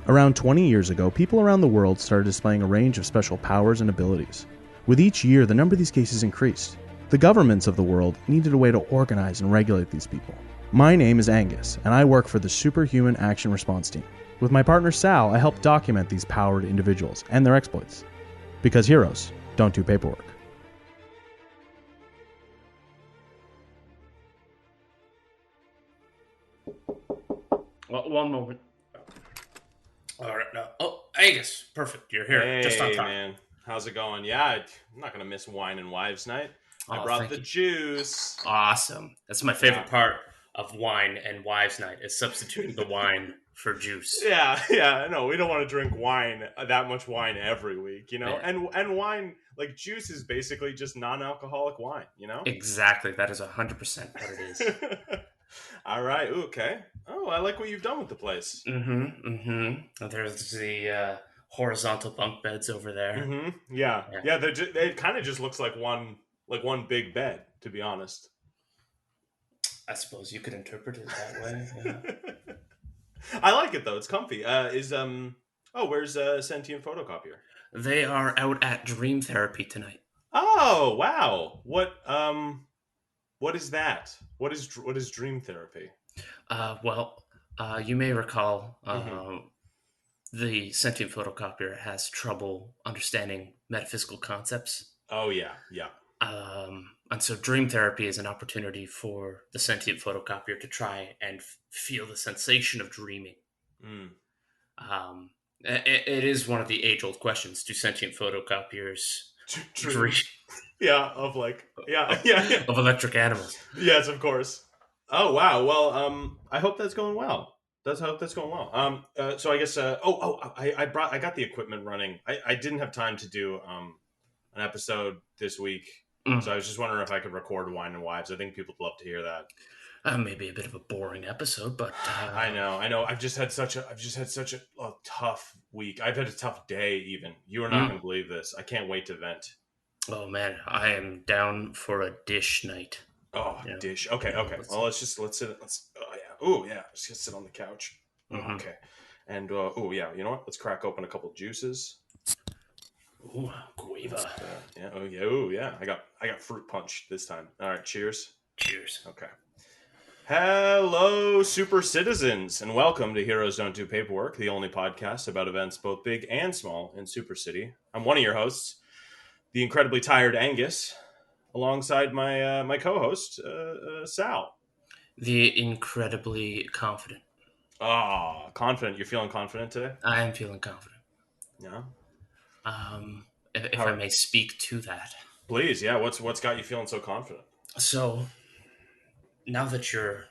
Around 20 years ago, people around the world started displaying a range of special powers and abilities. With each year, the number of these cases increased. The governments of the world needed a way to organize and regulate these people. My name is Angus, and I work for the Superhuman Action Response Team. With my partner Sal, I help document these powered individuals and their exploits. Because heroes don't do paperwork. Well, one moment. All right, no. Oh, Angus, perfect. You're here, Hey, just on time. Man, how's it going? Yeah, I'm not gonna miss wine and wives night. I brought the juice. Awesome. That's my favorite part of wine and wives night is substituting the wine for juice. Yeah. No, we don't want to drink wine, that much wine every week, you know. Yeah. And wine, like juice, is basically just non-alcoholic wine, you know. Exactly. That is 100% what it is. All right. Ooh, okay. Oh, I like what you've done with the place. There's the horizontal bunk beds over there. Yeah. It kind of just looks like one big bed, to be honest. I suppose you could interpret it that way. Yeah. I like it though. It's comfy. Where's Sentient Photocopier? They are out at Dream Therapy tonight. Oh, wow. What is that? What is Dream Therapy? You may recall the Sentient Photocopier has trouble understanding metaphysical concepts. Oh, yeah. And so Dream Therapy is an opportunity for the Sentient Photocopier to try and feel the sensation of dreaming. It is one of the age-old questions: do sentient photocopiers dream? Of electric animals. Yes, of course. Oh wow. Well, I hope that's going well. So I guess. I got the equipment running. I didn't have time to do an episode this week, so I was just wondering if I could record Wine and Wives. I think people would love to hear that. Maybe a bit of a boring episode, but I know. I've just had such a tough week. I've had a tough day. Even you are not going to believe this. I can't wait to vent. Oh man, I am down for a dish night. Oh, yeah. Dish. Okay. Well, let's sit. Let's just sit on the couch. Okay. And you know what? Let's crack open a couple juices. Ooh, guava. Yeah. I got fruit punch this time. All right. Cheers. Cheers. Okay. Hello, super citizens, and welcome to Heroes Don't Do Paperwork, the only podcast about events both big and small in Super City. I'm one of your hosts, the incredibly tired Angus, alongside my co-host, Sal. The incredibly confident. Confident. You're feeling confident today? I am feeling confident. Yeah. If I may speak to that. Please, yeah. What's got you feeling so confident? So, now that you're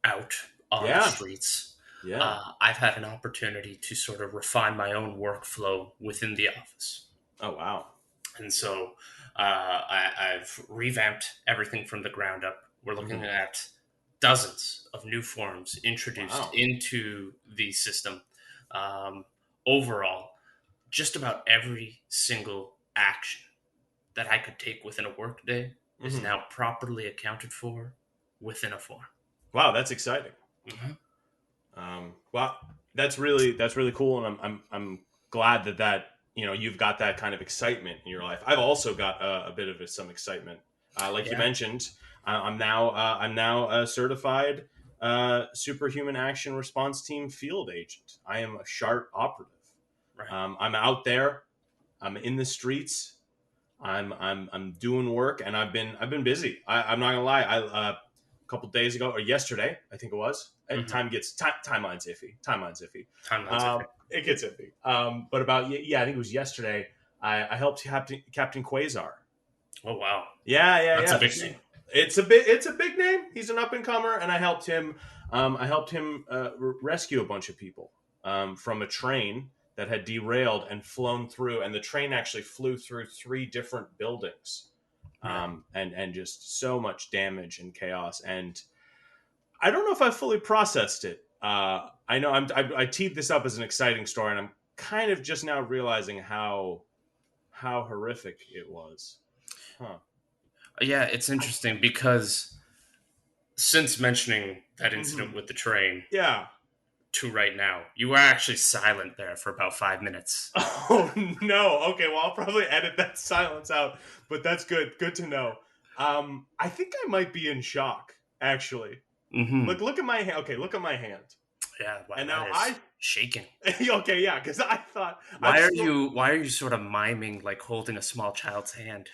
out on the streets, I've had an opportunity to sort of refine my own workflow within the office. Oh, wow. And so I've revamped everything from the ground up. We're looking at dozens of new forms introduced into the system. Overall, just about every single action that I could take within a workday is now properly accounted for within a form. Wow, that's exciting. Well, that's really cool, and I'm glad that you've got that kind of excitement in your life. I've also got a bit of some excitement. You mentioned, I'm now a certified Superhuman Action Response Team field agent. I am a S.H.A.R.T operative. Right. I'm out there. I'm in the streets. I'm doing work, and I've been busy. I'm not gonna lie. A couple days ago, or yesterday, I think it was. Timeline's iffy. It gets iffy. But I think it was yesterday. I helped Captain Quasar. Oh wow! Yeah. That's a big name. It's a big name. He's an up and comer, and I helped him. Rescue a bunch of people from a train that had derailed and flown through, and the train actually flew through 3 different buildings, and just so much damage and chaos. And I don't know if I fully processed it. I know I teed this up as an exciting story, and I'm kind of just now realizing how horrific it was. Yeah, it's interesting because since mentioning that incident with the train, to right now. You were actually silent there for about 5 minutes. Oh, no. Okay, well, I'll probably edit that silence out, but that's good. Good to know. I think I might be in shock, actually. Mm-hmm. Look at my hand. Okay, look at my hand. Yeah, wow, and now now shaking. Okay, yeah, because I thought... Why are you sort of miming like holding a small child's hand?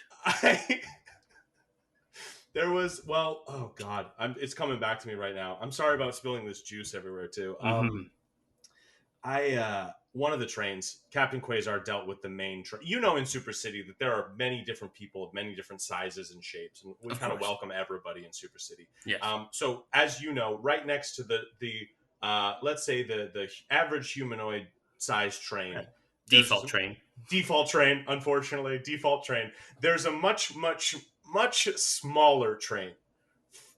There was, well, oh God, it's coming back to me right now. I'm sorry about spilling this juice everywhere too. Mm-hmm. One of the trains, Captain Quasar dealt with the main train. You know, in Super City that there are many different people of many different sizes and shapes, and we kind of welcome everybody in Super City. Yes. So as you know, right next to the let's say the average humanoid size train, default train, unfortunately, default train. There's a much smaller train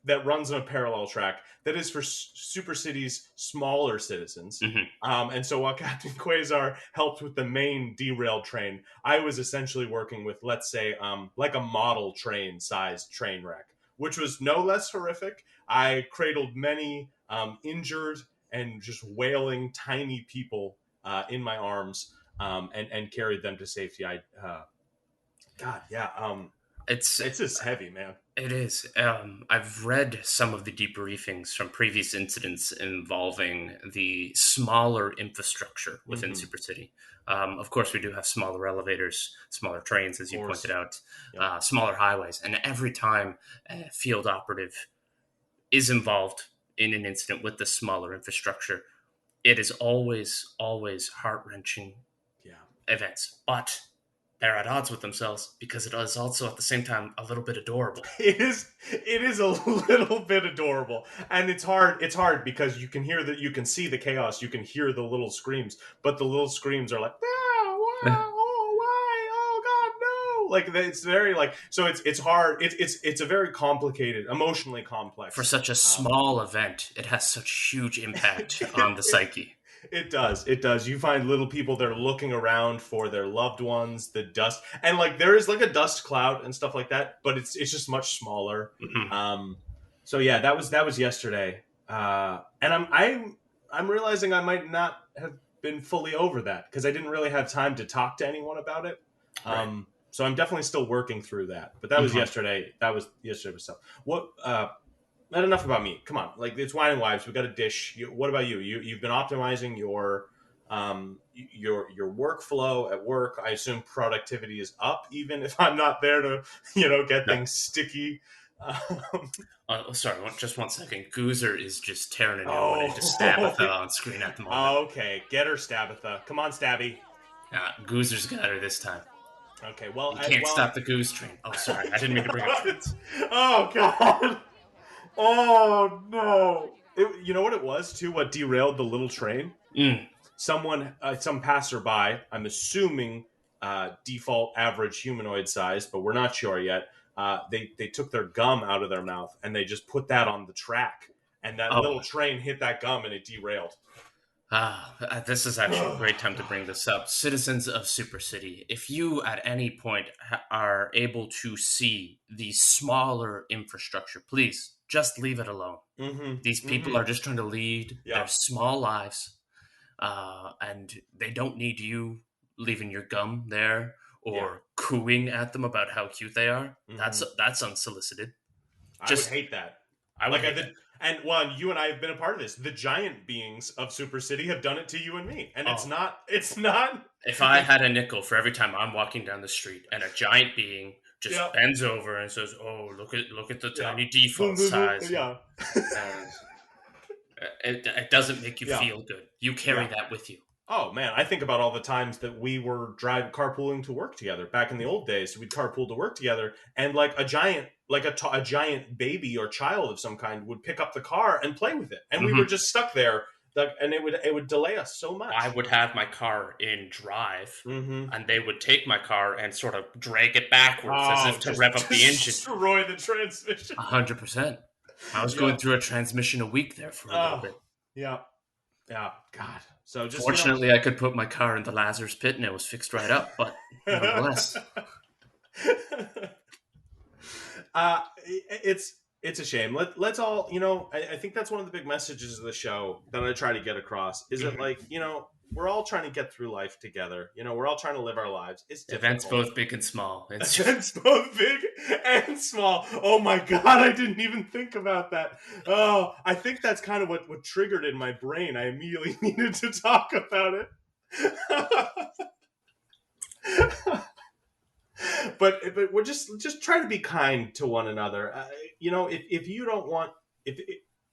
that runs on a parallel track that is for Super City's smaller citizens. Mm-hmm. And so while Captain Quasar helped with the main derailed train, I was essentially working with, let's say, like a model train sized train wreck, which was no less horrific. I cradled many injured and just wailing tiny people in my arms and carried them to safety. God, yeah. It's just heavy, man. It is. I've read some of the debriefings from previous incidents involving the smaller infrastructure within Super City. Of course, we do have smaller elevators, smaller trains, as you pointed out, smaller highways. And every time a field operative is involved in an incident with the smaller infrastructure, it is always heart-wrenching events. But they're at odds with themselves because it is also at the same time a little bit adorable. It is a little bit adorable, and it's hard because you can see the chaos, you can hear the little screams, but the little screams are like, oh, wow, oh, why, oh God, no, like it's very like, so it's hard. It's a very complicated, emotionally complex. For such a small event, it has such huge impact on the psyche. It does. You find little people, they're looking around for their loved ones, the dust, and like there is like a dust cloud and stuff like that, but it's just much smaller. Mm-hmm. So yeah, that was yesterday, and I'm realizing I might not have been fully over that because I didn't really have time to talk to anyone about it. Right. So I'm definitely still working through that. But that was yesterday. That was yesterday's stuff. What? Not enough about me. Come on, like it's wine and wives. We got a dish. What about you? You've been optimizing your workflow at work. I assume productivity is up, even if I'm not there to get things sticky. Sorry, just 1 second. Goozer is just tearing a new one into Stabitha on screen at the moment. Okay, get her, Stabitha. Come on, Stabby. Goozer's got her this time. Okay, well, you can't stop the goose train. Oh, sorry, I didn't mean to bring up trains. Oh God. Oh no! You know what it was too? What derailed the little train? Someone, some passerby. I'm assuming default average humanoid size, but we're not sure yet. They took their gum out of their mouth and they just put that on the track, and that little train hit that gum and it derailed. This is actually a great time to bring this up. Citizens of Super City, if you at any point are able to see the smaller infrastructure, please just leave it alone. These people are just trying to lead their small lives, and they don't need you leaving your gum there or cooing at them about how cute they are. That's unsolicited. I would hate that. And one, you and I have been a part of this. The giant beings of Super City have done it to you and me, and it's not. If I had a nickel for every time I'm walking down the street and a giant being just bends over and says, "Oh, look at the tiny default size," it doesn't make you feel good. You carry that with you. Oh man, I think about all the times that we were carpooling to work together back in the old days. We'd carpool to work together, and like a giant baby or child of some kind would pick up the car and play with it, and we were just stuck there. And it would delay us so much. I would have my car in drive, and they would take my car and sort of drag it backwards as if to rev up the engine, destroy the transmission. 100%. I was going through a transmission a week there for a little bit. Yeah. God. So just fortunately, I could put my car in the Lazarus pit and it was fixed right up. But nonetheless, it's It's a shame. Let's all, I think that's one of the big messages of the show that I try to get across is that, like, we're all trying to get through life together. We're all trying to live our lives. It's Events difficult. both big and small. Events both big and small. Oh my God, I didn't even think about that. Oh, I think that's kind of what triggered in my brain. I immediately needed to talk about it. but we're just try to be kind to one another. If you don't want, if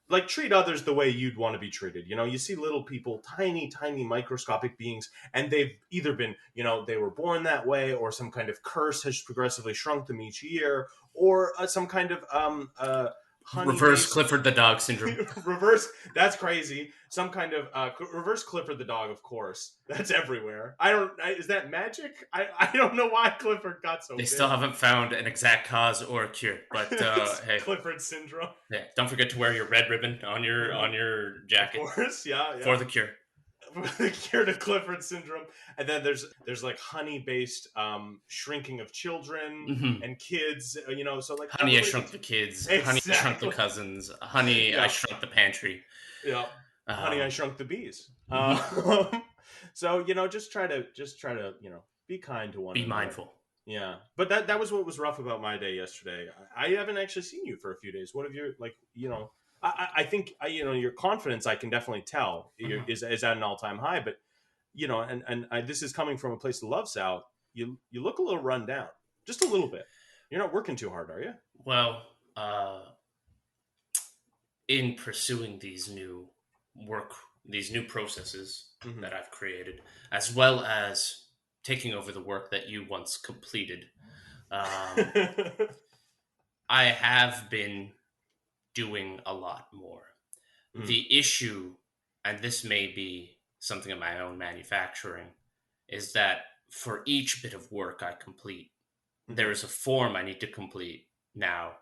like, treat others the way you'd want to be treated. You see little people, tiny microscopic beings, and they've either been, they were born that way, or some kind of curse has progressively shrunk them each year, or some kind of reverse Clifford the dog syndrome. Reverse, that's crazy. Some kind of reverse Clifford the dog, of course. That's everywhere. Is that magic? I don't know why Clifford got so big. Still haven't found an exact cause or a cure, but hey, Clifford syndrome. Yeah, don't forget to wear your red ribbon on your jacket. Of course, yeah. For the cure. For the cure to Clifford syndrome. And then there's like honey-based shrinking of children and kids, so like Honey, I Shrunk the Kids. Exactly. Honey, I Shrunk the Cousins. Honey, I Shrunk the Pantry. Yeah. Honey, I Shrunk the Bees. So, just try to be kind to one another. Be mindful. Yeah. But that was what was rough about my day yesterday. I haven't actually seen you for a few days. What have you, like, I think, your confidence, I can definitely tell is at an all-time high, but, this is coming from a place that loves Sal. You look a little run down, just a little bit. You're not working too hard, are you? Well, in pursuing these new processes that I've created, as well as taking over the work that you once completed, I have been doing a lot more. The issue, and this may be something of my own manufacturing, is that for each bit of work I complete, there is a form I need to complete now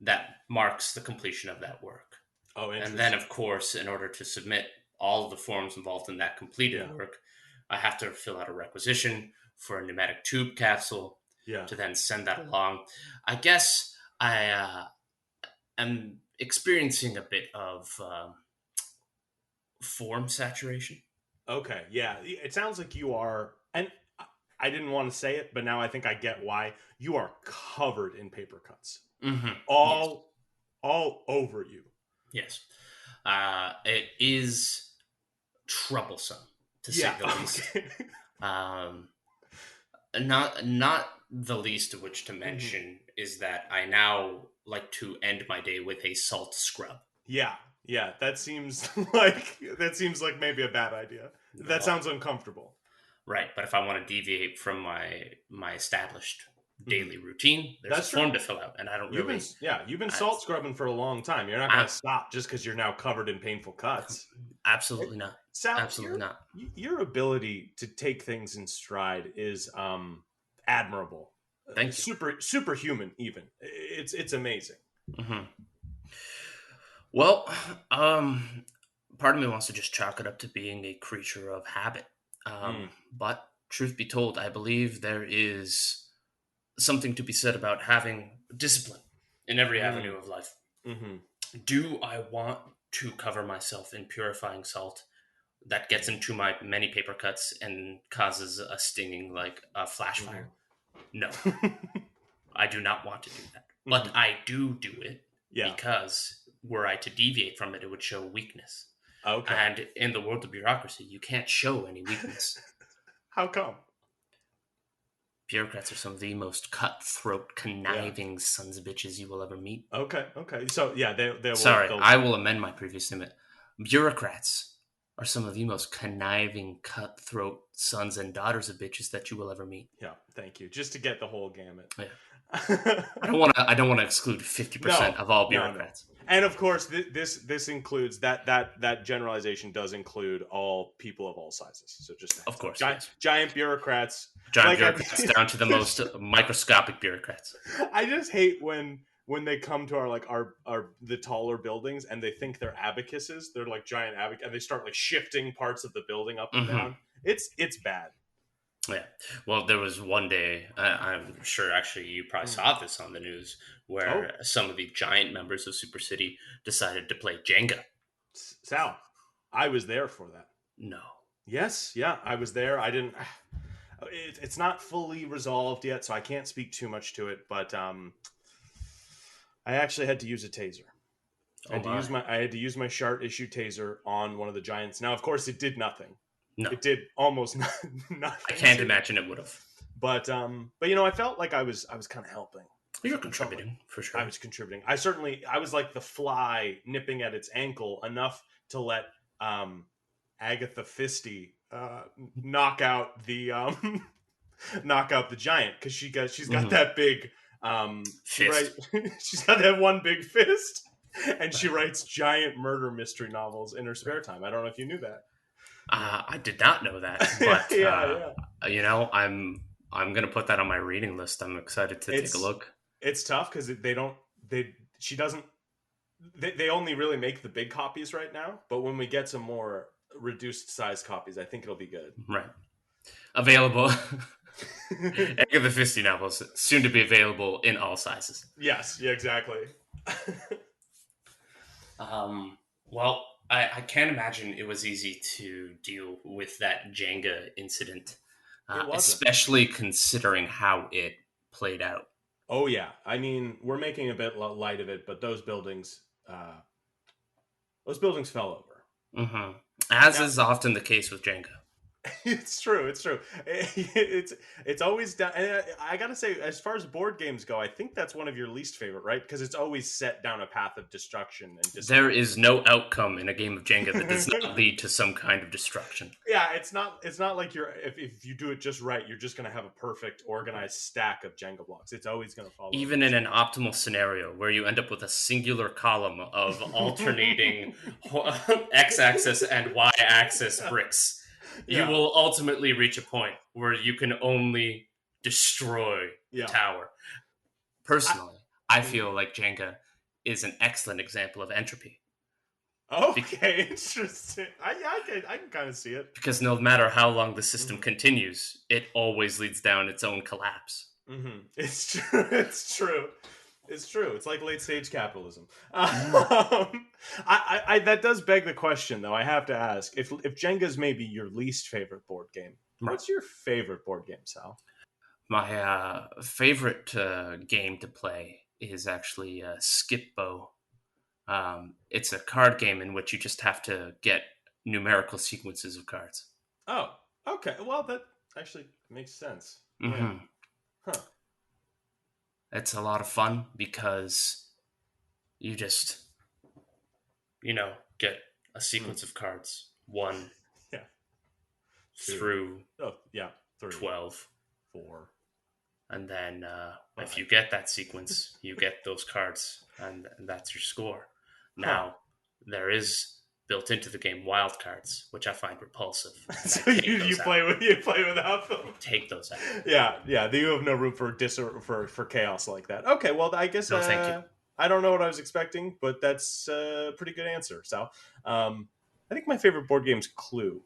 that marks the completion of that work. Oh, interesting. And then, of course, in order to submit all of the forms involved in that completed work, I have to fill out a requisition for a pneumatic tube capsule to then send that along. I guess I am experiencing a bit of form saturation. Okay, yeah. It sounds like you are, and I didn't want to say it, but now I think I get why. You are covered in paper cuts. All over you. Yes. It is troublesome, to say the least. Not the least of which to mention is that I now like to end my day with a salt scrub. Yeah, that seems like maybe a bad idea. That sounds uncomfortable. Right, but if I want to deviate from my established daily routine, there's a form to fill out, and I don't really... You've been salt scrubbing for a long time. You're not going to stop just because you're now covered in painful cuts. Absolutely not. Sal, absolutely not. Your ability to take things in stride is admirable. Thank you. Superhuman, even. It's amazing. Well, part of me wants to just chalk it up to being a creature of habit. But truth be told, I believe there is something to be said about having discipline in every avenue of life. Do I want to cover myself in purifying salt that gets into my many paper cuts and causes a stinging like a flash fire? No. I do not want to do that. But I do it because were I to deviate from it, it would show weakness. Okay. And in the world of bureaucracy, you can't show any weakness. How come? Bureaucrats are some of the most cutthroat, conniving sons of bitches you will ever meet. Okay. So, they will... Sorry, I will amend my previous statement. Bureaucrats are some of the most conniving, cutthroat sons and daughters of bitches that you will ever meet. Yeah, thank you. Just to get the whole gamut. Yeah. I don't want to exclude 50% of all bureaucrats. No. And of course, this includes that generalization does include all people of all sizes. So just of course, giant bureaucrats, bureaucrats down to the most microscopic bureaucrats. I just hate when they come to our the taller buildings and they think they're abacuses. They're like giant abacuses, and they start like shifting parts of the building up and down. It's bad. Yeah. Well, there was one day, I'm sure actually you probably saw this on the news, Oh, where some of the giant members of Super City decided to play Jenga. Sal, I was there for that. No. Yes, yeah, I was there. I didn't. It's not fully resolved yet, so I can't speak too much to it. But I actually had to use a taser. Oh my. I had to use my S.H.A.R.T issue taser on one of the giants. Now, of course, it did nothing. No. It did almost nothing. I can't imagine it would have. But I felt like I was kind of helping. You're contributing, for sure. I was contributing. I was like the fly nipping at its ankle enough to let Agatha Fisty knock out the giant, because she's got that big fist. She's got that one big fist, and she writes giant murder mystery novels in her spare time. I don't know if you knew that. I did not know that, but I'm gonna put that on my reading list. I'm excited to take a look. It's tough because they only really make the big copies right now, but when we get some more reduced size copies, I think it'll be good. Right. Available. Agatha Fisty novels, soon to be available in all sizes. Yes, yeah, exactly. Well, I can't imagine it was easy to deal with that Jenga incident, especially considering how it played out. Oh yeah, I mean, we're making a bit light of it, but those buildings fell over. Mm-hmm. As is often the case with Jenga. It's true. It's always down. And I gotta say, as far as board games go, I think that's one of your least favorite, right? Because it's always set down a path of destruction and there is no outcome in a game of Jenga that does not lead to some kind of destruction. Yeah, it's not like if you do it just right, you're just gonna have a perfect organized stack of Jenga blocks. It's always gonna fall. Even in an optimal scenario where you end up with a singular column of alternating x-axis and y-axis bricks. You will ultimately reach a point where you can only destroy the tower. Personally, I feel like Jenga is an excellent example of entropy. Okay, interesting. I can kind of see it. Because no matter how long the system continues, it always leads down its own collapse. Mm-hmm. It's true. It's true. It's true. It's like late stage capitalism. That does beg the question, though. I have to ask, if Jenga's maybe your least favorite board game, what's your favorite board game, Sal? My favorite game to play is actually Skip-Bo. It's a card game in which you just have to get numerical sequences of cards. Oh, okay. Well, that actually makes sense. Mm-hmm. Yeah. Huh. It's a lot of fun because you just, get a sequence of cards, 1 through 12. 4. And then if you get that sequence, you get those cards, and that's your score. Now, there is built into the game wild cards, which I find repulsive. So you play without them. Take those out. Yeah. You have no room for chaos like that. Okay, well, I guess no, thank you. I don't know what I was expecting, but that's a pretty good answer, Sal. I think my favorite board game is Clue.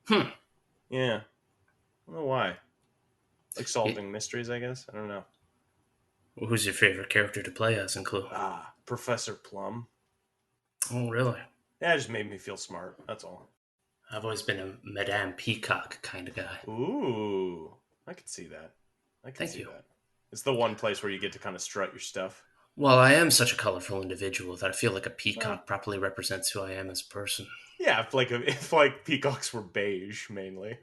Yeah. I don't know why. Like solving mysteries, I guess. I don't know. Well, who's your favorite character to play as in Clue? Professor Plum. Oh, really? Yeah, it just made me feel smart. That's all. I've always been a Madame Peacock kind of guy. Ooh, I could see that. Thank you. That. It's the one place where you get to kind of strut your stuff. Well, I am such a colorful individual that I feel like a peacock properly represents who I am as a person. Yeah, if peacocks were beige mainly.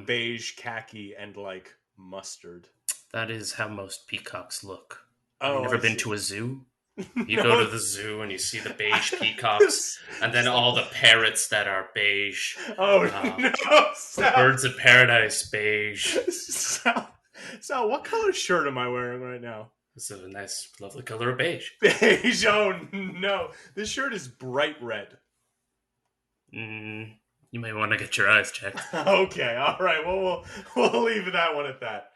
Beige, khaki, and like mustard. That is how most peacocks look. Oh, have you never been to a zoo? You go to the zoo and you see the beige peacocks, and then all the parrots that are beige. Oh, no! Sal. Birds of paradise, beige. Sal, what color shirt am I wearing right now? It's a nice, lovely color of beige. Beige? Oh, no. This shirt is bright red. You may want to get your eyes checked. Okay, all right. Well, we'll leave that one at that.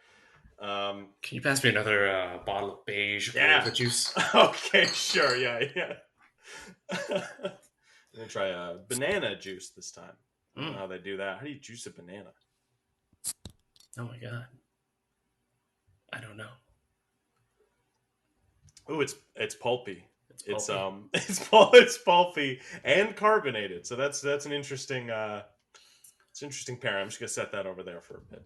Can you pass me another bottle of beige guava juice? Okay, sure. Yeah. I'm gonna try a banana juice this time. I don't know how they do that. How do you juice a banana? Oh my god. I don't know. Oh, it's pulpy. It's pulpy. It's pulpy and carbonated. So that's an interesting it's an interesting pair. I'm just gonna set that over there for a bit.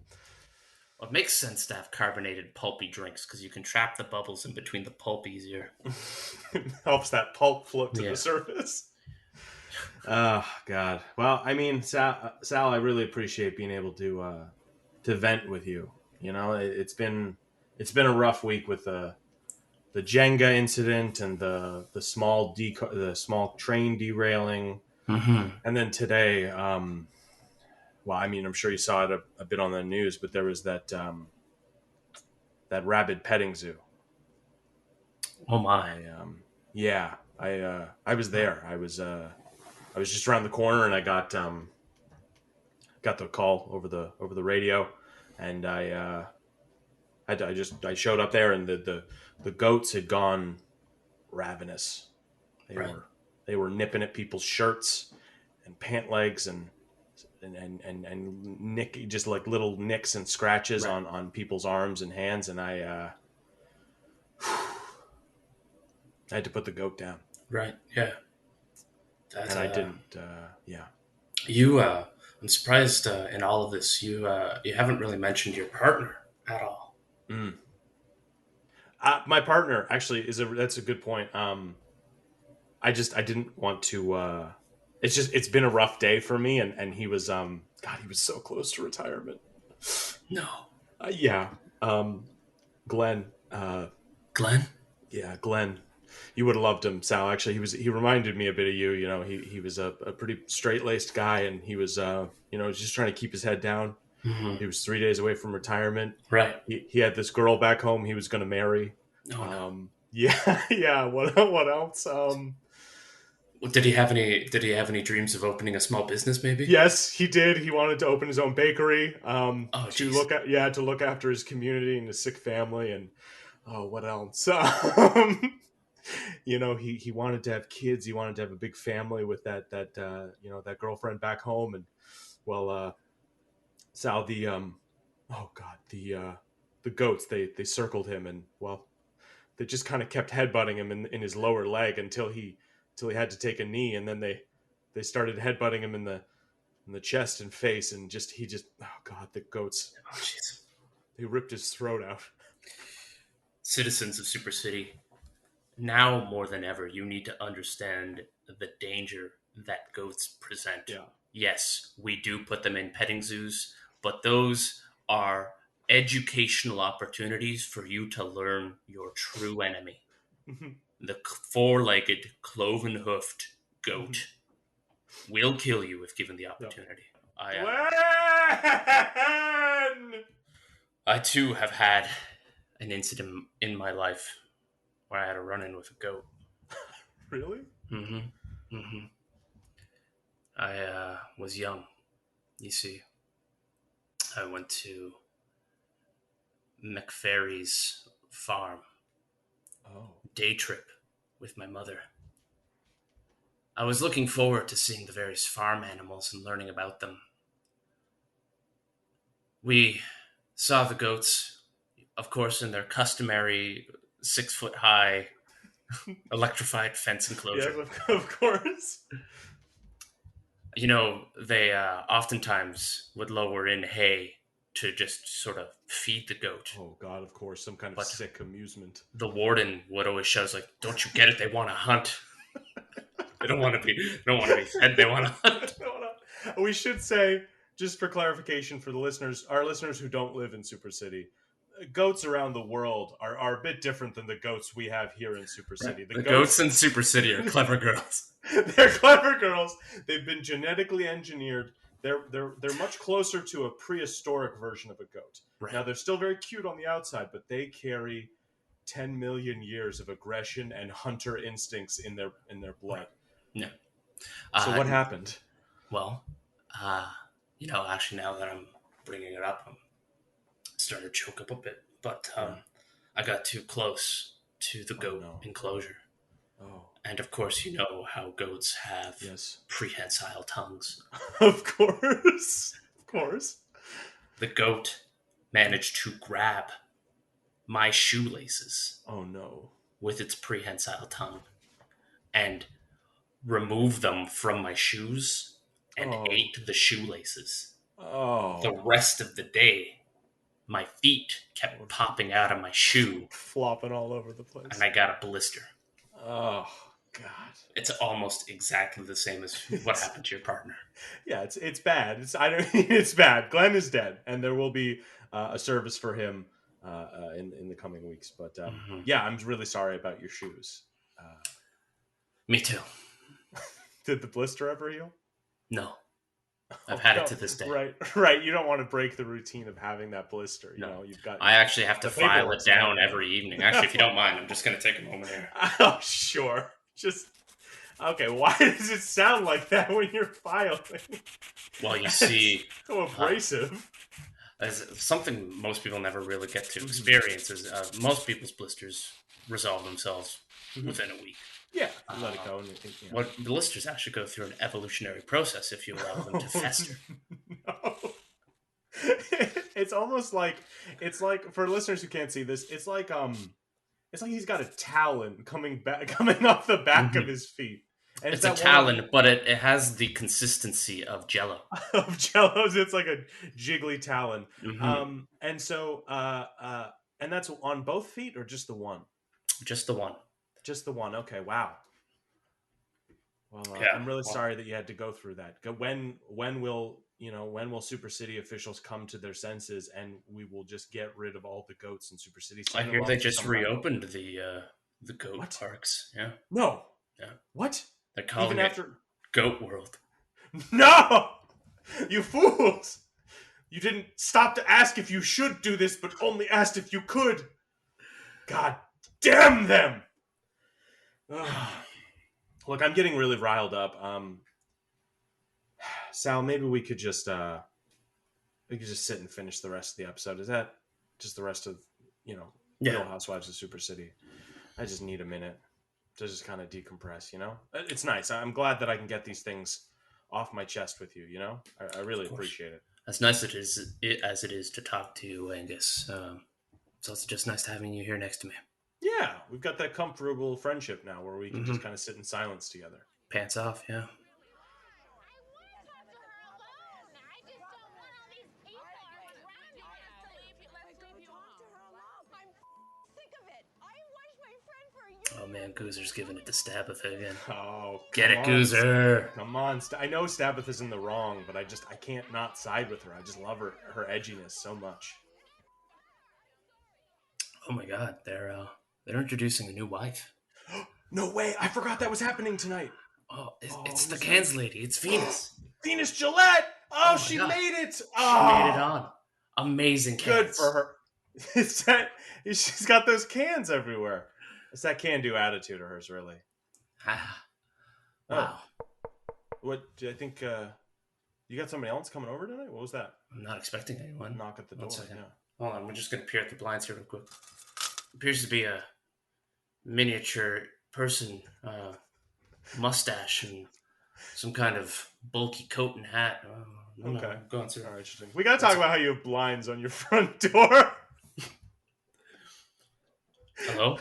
Well, it makes sense to have carbonated pulpy drinks because you can trap the bubbles in between the pulp easier. Helps that pulp float to Yeah. the surface. Oh God. Well, I mean, Sal, I really appreciate being able to vent with you. You know, it's been a rough week with the Jenga incident and the small train derailing, Mm-hmm. and then today, well, I mean, I'm sure you saw it a bit on the news, but there was that rabid petting zoo. Oh my. Yeah, I was there. I was just around the corner, and I got the call over the radio, and I showed up there, and the goats had gone ravenous. They Right. were nipping at people's shirts and pant legs and nick, just like little nicks and scratches Right. on people's arms and hands, and I had to put the goat down. Right. Yeah. That's And I didn't. Yeah. You. I'm surprised in all of this. You haven't really mentioned your partner at all. Mm. My partner actually that's a good point. I didn't want to. It's been a rough day for me, and he was God, he was so close to retirement. No. Yeah. Glenn. Glenn. Yeah, Glenn. You would have loved him, Sal. Actually, he reminded me a bit of you. You know, he was a pretty straight laced guy, and he was just trying to keep his head down. Mm-hmm. He was 3 days away from retirement. Right. He had this girl back home he was going to marry. Oh no. Yeah, yeah. What else? Did he have any dreams of opening a small business? Maybe. Yes, he did. He wanted to open his own bakery. Oh, To geez. look after his community and his sick family, and what else? He wanted to have kids. He wanted to have a big family with that girlfriend back home. And well, Sal, the goats, they circled him, and well, they just kind of kept headbutting him in his lower leg until he had to take a knee, and then they started headbutting him in the chest and face, and oh God, the goats, Oh, jeez. they ripped his throat out. Citizens of Super City, now more than ever, you need to understand the danger that goats present. Yeah. Yes, we do put them in petting zoos, but those are educational opportunities for you to learn your true enemy. The four-legged, cloven-hoofed goat will kill you if given the opportunity. I too have had an incident in my life where I had a run-in with a goat. Really? Mm-hmm. Mm-hmm. I was young. You see, I went to McFerry's farm. Oh. Day trip with my mother. I was looking forward to seeing the various farm animals and learning about them. We saw the goats, of course, in their customary 6-foot-high electrified fence enclosure. Yes, of course. You know, they oftentimes would lower in hay to just sort of feed the goat. Oh God, of course, some kind of sick amusement. The warden would always shout, like, "Don't you get it? They want to hunt. They don't want to be fed. They want to hunt." We should say, just for clarification for our listeners who don't live in Super City, goats around the world are a bit different than the goats we have here in Super City. The goats in Super City are clever girls. They're clever girls. They've been genetically engineered. They're much closer to a prehistoric version of a goat. Right. Now, they're still very cute on the outside, but they carry 10 million years of aggression and hunter instincts in their blood. No. So what happened? Well, actually, now that I'm bringing it up, I'm starting to choke up a bit. But I got too close to the goat enclosure. Oh. And of course, you know how goats have prehensile tongues. Of course. The goat managed to grab my shoelaces Oh no. with its prehensile tongue and remove them from my shoes and Oh. ate the shoelaces. Oh. The rest of the day, my feet kept popping out of my shoe, Flopping all over the place. and I got a blister. Oh God. It's almost exactly the same as what happened to your partner. Yeah, it's bad. It's bad. Glenn is dead, and there will be a service for him in the coming weeks. But yeah, I'm really sorry about your shoes. Me too. Did the blister ever heal? No. I've had it to this day. Right. You don't want to break the routine of having that blister. You know, you've got. I actually have to file it down every evening. Actually, if you don't mind, I'm just going to take a moment here. Oh, sure. Just okay. Why does it sound like that when you're filing? Well, you see, so abrasive. As something most people never really get to experience is most people's blisters resolve themselves within a week. Yeah, you let it go. And What blisters actually go through an evolutionary process if you allow them to fester. No. It's almost like for listeners who can't see this, it's like he's got a talon coming off the back of his feet. And it's a talon, but it has the consistency of Jello. Of Jello, it's like a jiggly talon. Mm-hmm. And so, and that's on both feet or just the one? Just the one. Just the one. Okay. Wow. Well, I'm really sorry that you had to go through that. When will Super City officials come to their senses and we will just get rid of all the goats in Super City? I hear they just reopened the goat parks. Yeah. No. Yeah. What? They're calling it Goat World. No! You fools! You didn't stop to ask if you should do this, but only asked if you could. God damn them! Look, I'm getting really riled up. Sal, maybe we could just sit and finish the rest of the episode. Is that just the rest of Real Housewives of Super City? I just need a minute to just kind of decompress. It's nice. I'm glad that I can get these things off my chest with you. I really appreciate it. As nice as it is to talk to you, Angus. It's also just nice having you here next to me. Yeah, we've got that comfortable friendship now where we can just kind of sit in silence together. Pants off, yeah. Oh man, Goozer's giving it to Stabitha again. Oh, get it, Goozer! Come on, I know Stabitha's in the wrong, but I can't not side with her. I just love her edginess so much. Oh my God, they're introducing a new wife. No way! I forgot that was happening tonight. Oh, it's the Cans lady. It's Venus. Venus Gillette. Oh, she made it. Oh. She made it on. Amazing cans. Good for her. She's got those cans everywhere. It's that can-do attitude of hers, really. Wow. What do I think? You got somebody else coming over tonight? What was that? I'm not expecting anyone. Knock at the door. Yeah. Hold on, we're just going to peer at the blinds here real quick. Appears to be a miniature person, mustache, and some kind of bulky coat and hat. Okay. Go on, sir. All right, interesting. We got to talk about how you have blinds on your front door. Hello?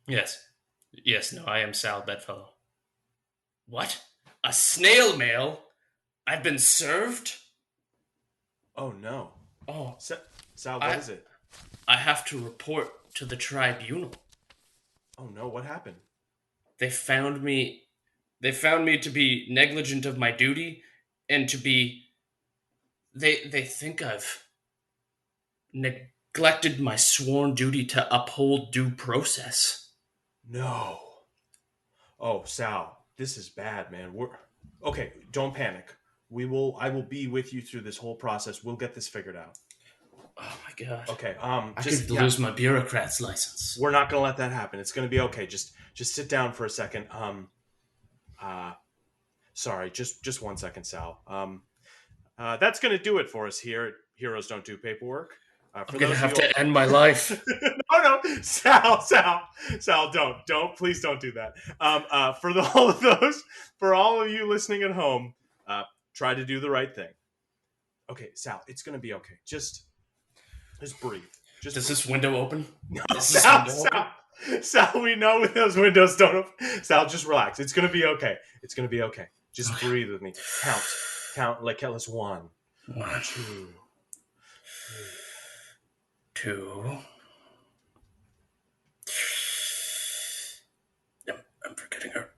Yes. No, I am Sal Bedfellow. What? A snail mail? I've been served? Oh, no. Oh. Sal, what is it? I have to report to the tribunal. Oh, no. What happened? They found me to be negligent of my duty and to be... They think I've neglected my sworn duty to uphold due process. No. Oh, Sal, this is bad, man. Okay, don't panic. I will be with you through this whole process. We'll get this figured out. Oh my God. Okay. I could lose my bureaucrat's license. We're not going to let that happen. It's going to be okay. Just sit down for a second. Sorry, just 1 second, Sal. That's going to do it for us here at Heroes Don't Do Paperwork. I'm going to have to end my life. No, Sal, don't, please don't do that. For all of you listening at home, try to do the right thing. Okay, Sal, it's gonna be okay. Just breathe. Just Does breathe. this window open? No, Does this Sal, window open? Sal, we know those windows don't open. Sal, just relax. It's gonna be okay. It's gonna be okay. Just breathe with me. Count like count us 1, 2, 2. Yep, I'm forgetting her.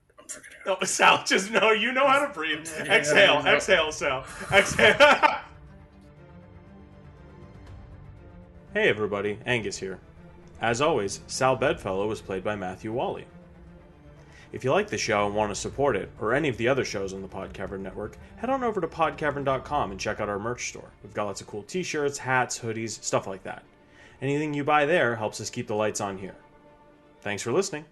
No, Sal, just know you know how to breathe. Exhale, Sal. Exhale. Hey everybody, Angus here. As always, Sal Bedfellow was played by Matthew Wally. If you like the show and want to support it, or any of the other shows on the Podcavern Network, head on over to podcavern.com and check out our merch store. We've got lots of cool t-shirts, hats, hoodies, stuff like that. Anything you buy there helps us keep the lights on here. Thanks for listening.